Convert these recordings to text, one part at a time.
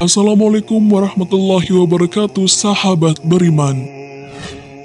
Assalamualaikum warahmatullahi wabarakatuh, sahabat beriman.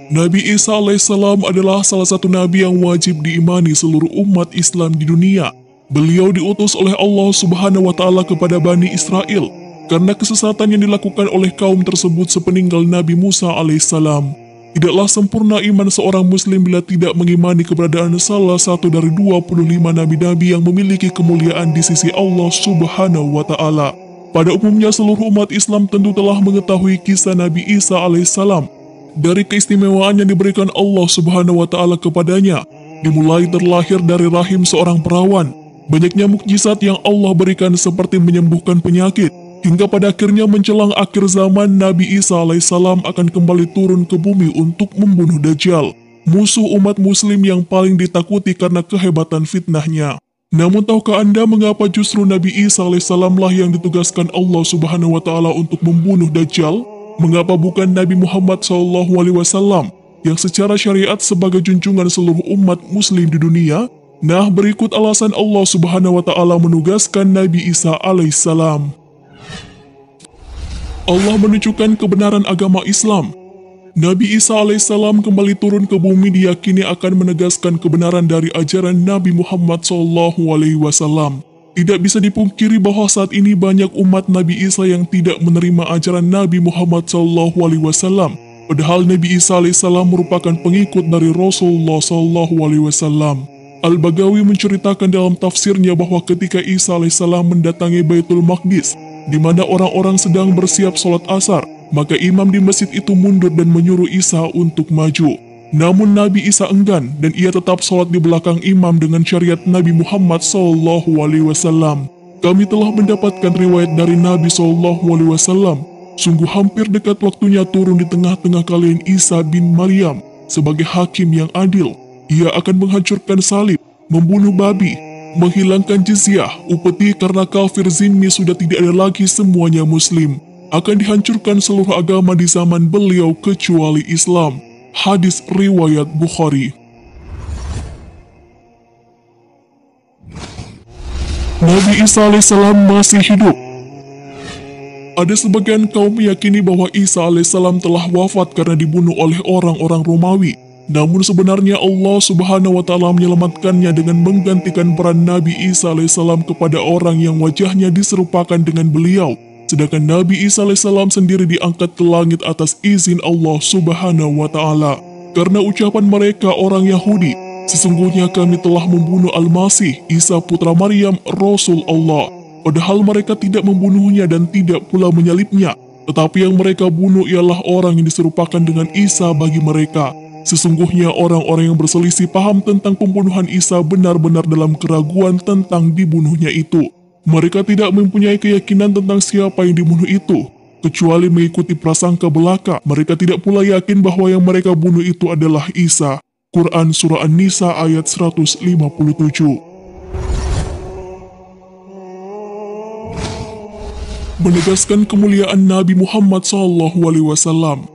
Nabi Isa alaihissalam adalah salah satu nabi yang wajib diimani seluruh umat Islam di dunia. Beliau diutus oleh Allah Subhanahu wa Ta'ala kepada Bani Israel karena kesesatan yang dilakukan oleh kaum tersebut sepeninggal Nabi Musa alaihissalam. Tidaklah sempurna iman seorang muslim bila tidak mengimani keberadaan salah satu dari 25 nabi-nabi yang memiliki kemuliaan di sisi Allah Subhanahu wa Ta'ala. Pada umumnya seluruh umat Islam tentu telah mengetahui kisah Nabi Isa alaihissalam dari keistimewaan yang diberikan Allah Subhanahu wa Ta'ala kepadanya, dimulai terlahir dari rahim seorang perawan, banyaknya mukjizat yang Allah berikan seperti menyembuhkan penyakit, hingga pada akhirnya menjelang akhir zaman Nabi Isa alaihissalam akan kembali turun ke bumi untuk membunuh Dajjal, musuh umat muslim yang paling ditakuti karena kehebatan fitnahnya. Namun tahukah Anda mengapa justru Nabi Isa alaihissalam lah yang ditugaskan Allah Subhanahu wa Ta'ala untuk membunuh Dajjal? Mengapa bukan Nabi Muhammad SAW yang secara syariat sebagai junjungan seluruh umat muslim di dunia? Nah, berikut alasan Allah Subhanahu wa Ta'ala menugaskan Nabi Isa alaihissalam. Allah menunjukkan kebenaran agama Islam. Nabi Isa alaihissalam kembali turun ke bumi diyakini akan menegaskan kebenaran dari ajaran Nabi Muhammad SAW. Tidak bisa dipungkiri bahwa saat ini banyak umat Nabi Isa yang tidak menerima ajaran Nabi Muhammad SAW. Padahal Nabi Isa alaihissalam merupakan pengikut dari Rasulullah SAW. Al-Bagawi menceritakan dalam tafsirnya bahwa ketika Isa alaihissalam mendatangi Baitul Maqdis, di mana orang-orang sedang bersiap sholat asar, maka imam di masjid itu mundur dan menyuruh Isa untuk maju. Namun Nabi Isa enggan dan ia tetap sholat di belakang imam dengan syariat Nabi Muhammad SAW. Kami telah mendapatkan riwayat dari Nabi SAW. Sungguh hampir dekat waktunya turun di tengah-tengah kalian Isa bin Maryam sebagai hakim yang adil. Ia akan menghancurkan salib, membunuh babi, menghilangkan jizyah, upeti karena kafir zimmi sudah tidak ada lagi, semuanya muslim. Akan dihancurkan seluruh agama di zaman beliau kecuali Islam. Hadis riwayat Bukhari. Nabi Isa alaihissalam masih hidup. Ada sebagian kaum meyakini bahwa Isa alaihissalam telah wafat karena dibunuh oleh orang-orang Romawi. Namun sebenarnya Allah Subhanahu wa Ta'ala menyelamatkannya dengan menggantikan peran Nabi Isa alaihissalam kepada orang yang wajahnya diserupakan dengan beliau. Sedangkan Nabi Isa alaihissalam sendiri diangkat ke langit atas izin Allah Subhanahu wa Ta'ala. Karena ucapan mereka orang Yahudi, sesungguhnya kami telah membunuh Al-Masih, Isa putra Maryam, Rasul Allah. Padahal mereka tidak membunuhnya dan tidak pula menyalibnya. Tetapi yang mereka bunuh ialah orang yang diserupakan dengan Isa bagi mereka. Sesungguhnya orang-orang yang berselisih paham tentang pembunuhan Isa benar-benar dalam keraguan tentang dibunuhnya itu. Mereka tidak mempunyai keyakinan tentang siapa yang dibunuh itu, kecuali mengikuti prasangka belaka. Mereka tidak pula yakin bahwa yang mereka bunuh itu adalah Isa. Quran Surah An-Nisa ayat 157. Menegaskan kemuliaan Nabi Muhammad SAW.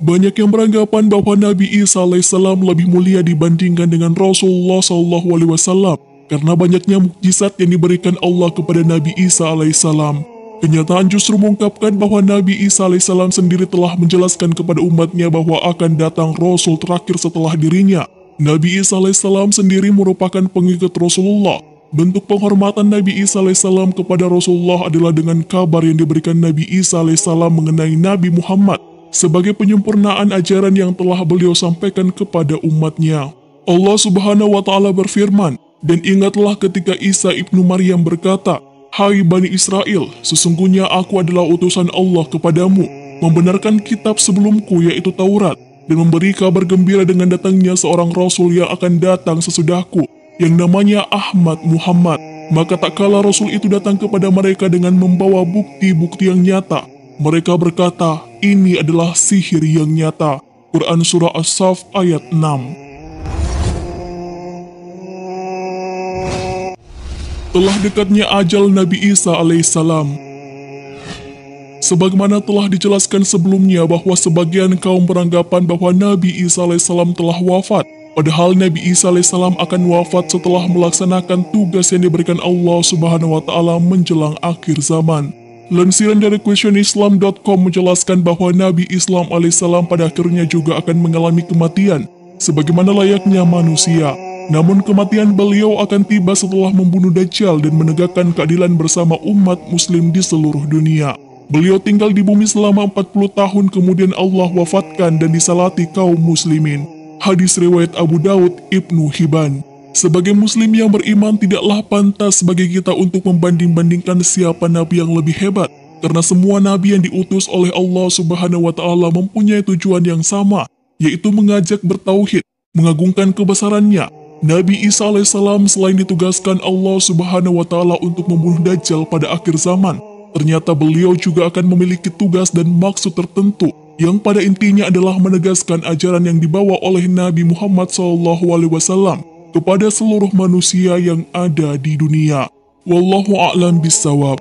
Banyak yang beranggapan bahwa Nabi Isa alaihissalam lebih mulia dibandingkan dengan Rasulullah SAW karena banyaknya mukjizat yang diberikan Allah kepada Nabi Isa alaihissalam. Kenyataan justru mengungkapkan bahwa Nabi Isa alaihissalam sendiri telah menjelaskan kepada umatnya bahwa akan datang Rasul terakhir setelah dirinya. Nabi Isa alaihissalam sendiri merupakan pengikut Rasulullah. Bentuk penghormatan Nabi Isa alaihissalam kepada Rasulullah adalah dengan kabar yang diberikan Nabi Isa alaihissalam mengenai Nabi Muhammad sebagai penyempurnaan ajaran yang telah beliau sampaikan kepada umatnya. Allah Subhanahu wa Ta'ala berfirman, dan ingatlah ketika Isa ibnu Maryam berkata, "Hai Bani Israel, sesungguhnya aku adalah utusan Allah kepadamu, membenarkan kitab sebelumku yaitu Taurat, dan memberi kabar gembira dengan datangnya seorang Rasul yang akan datang sesudahku, yang namanya Ahmad Muhammad. Maka tak kala Rasul itu datang kepada mereka dengan membawa bukti-bukti yang nyata, mereka berkata, ini adalah sihir yang nyata." Quran Surah As-Saff ayat 6. Telah dekatnya ajal Nabi Isa alaihissalam. Sebagaimana telah dijelaskan sebelumnya bahwa sebagian kaum beranggapan bahwa Nabi Isa alaihissalam telah wafat. Padahal Nabi Isa alaihissalam akan wafat setelah melaksanakan tugas yang diberikan Allah Subhanahu wa Ta'ala menjelang akhir zaman. Lansiran dari questionislam.com menjelaskan bahwa Nabi Islam alaihissalam pada akhirnya juga akan mengalami kematian, sebagaimana layaknya manusia. Namun kematian beliau akan tiba setelah membunuh Dajjal dan menegakkan keadilan bersama umat muslim di seluruh dunia. Beliau tinggal di bumi selama 40 tahun kemudian Allah wafatkan dan disalati kaum muslimin. Hadis riwayat Abu Daud, Ibnu Hibban. Sebagai muslim yang beriman tidaklah pantas bagi kita untuk membanding-bandingkan siapa nabi yang lebih hebat, karena semua nabi yang diutus oleh Allah Subhanahu wa Ta'ala mempunyai tujuan yang sama, yaitu mengajak bertauhid, mengagungkan kebesarannya. Nabi Isa alaihissalam selain ditugaskan Allah Subhanahu wa Ta'ala untuk membunuh Dajjal pada akhir zaman, ternyata beliau juga akan memiliki tugas dan maksud tertentu yang pada intinya adalah menegaskan ajaran yang dibawa oleh Nabi Muhammad SAW kepada seluruh manusia yang ada di dunia. Wallahu a'lam bissawab.